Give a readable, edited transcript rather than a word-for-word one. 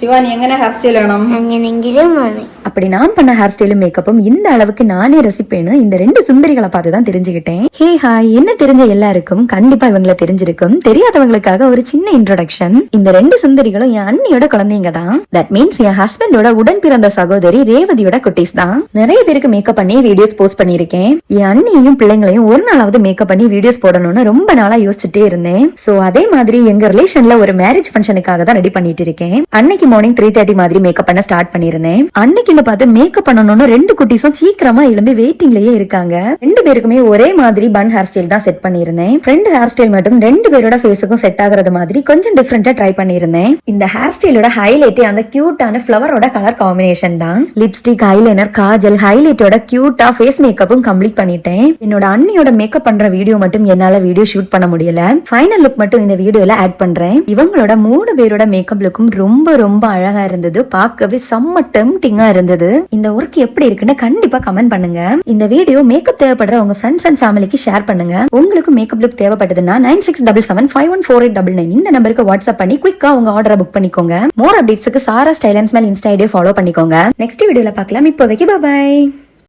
சிவானி எங்கன hair style வேணும்? எங்கനെങ്കിലും அப்படி நான் பண்ண ஹேர் ஸ்டைலும் மேக்கப்பும் இந்த அளவுக்கு நானே ரசிப்பேன்னு இந்த ரெண்டு சுந்தரிகளை பார்த்து தான் தெரிஞ்சுக்கிட்டேன். ஹே ஹாய், என்ன தெரிஞ்ச எல்லாருக்கும் கண்டிப்பா இவங்களை தெரிஞ்சிருக்கும். தெரியாதவங்களுக்காக ஒரு சின்ன இன்ட்ரோடக்ஷன். இந்த ரெண்டு சுந்தரிகளும் என் அண்ணியோட குழந்தைங்க தான். தட் மீன்ஸ் என் ஹஸ்பண்டோட உடன் பிறந்த சகோதரி ரேவதியோட குட்டீஸ் தான். நிறைய பேருக்கு மேக்கப் பண்ணி வீடியோஸ் போஸ்ட் பண்ணிருக்கேன். என் அண்ணியையும் பிள்ளைங்களையும் ஒரு நாளாவது மேக்கப் பண்ணி வீடியோஸ் போடணும்னு ரொம்ப நாளா யோசிச்சுட்டே இருந்தேன். சோ அதே மாதிரி எங்க ரிலேஷன்ல ஒரு மேரேஜ் ஃபங்க்ஷனுக்காக தான் ரெடி பண்ணிட்டு இருக்கேன். அன்னைக்கு மார்னிங் 3:30 மாதிரி மேக்கப் பண்ண ஸ்டார்ட் பண்ணிருந்தேன். அன்னைக்கு பார்த்து மேக்கப் பண்ணணும்னு ரெண்டு குட்டீஸும் சீக்கிரமா எழும்பி வெயிட்டிங்லயே இருக்காங்க. ரெண்டு பேருக்குமே ஒரே மாதிரி பன் ஹேர் ஸ்டைல் தான் செட் பண்ணிருந்தேன். ஃப்ரண்ட் ஹேர் ஸ்டைல் மட்டும் ரெண்டு பேரோட ஃபேஸுக்கும் செட் ஆகுறது மாதிரி கொஞ்சம் டிஃபரெண்டா ட்ரை பண்ணிருந்தேன். இந்த ஹேர் ஸ்டைலோட ஹைலைட் அந்த கியூட்டான ஃபிளவரோட கலர் காம்பினேஷன் தான். லிப்ஸ்டிக், ஐலைனர், காஜல், ஹைலைட்டோட கியூட்டா ஃபேஸ் மேக்கப்பும் கம்ப்ளீட் பண்ணிட்டேன். என்னோட அண்ணியோட மேக்கப் பண்ற வீடியோ மட்டும் என்னால வீடியோ ஷூட் பண்ண முடியல. ஃபைனல் லுக் மட்டும் இந்த வீடியோல ஆட் பண்றேன். இவங்களோட 3 பேரோட மேக்கப் லுக்கும் ரொம்ப ரொம்ப அழகா இருந்தது. பார்க்கவே செம்ம டெம்ப்டிங்கா இருந்தது. இந்த ஒர்க் எப்படி இருக்குன்னு கண்டிப்பா கமெண்ட் பண்ணுங்க. இந்த வீடியோ மேக்கப் தேவைப்படுற உங்க ஃப்ரெண்ட்ஸ் அண்ட் ஃபேமிலிக்கு ஷேர் பண்ணுங்க. உங்களுக்கு மேக்கப் லுக் தேவைப்பட்டதுன்னா 9677514899 இந்த நம்பருக்கு வாட்ஸ்அப் பண்ணி குயிக்கா உங்க ஆர்டரை புக் பண்ணிக்கோங்க. மோர் அப்டேட்ஸ்க்கு சாரா ஸ்டைல் அண்ட் ஸ்மைல் இன்ஸ்டா ஐடியை ஃபாலோ பண்ணிக்கோங்க. நெக்ஸ்ட் வீடியோல பார்க்கலாம். இப்போதைக்கு பை பை.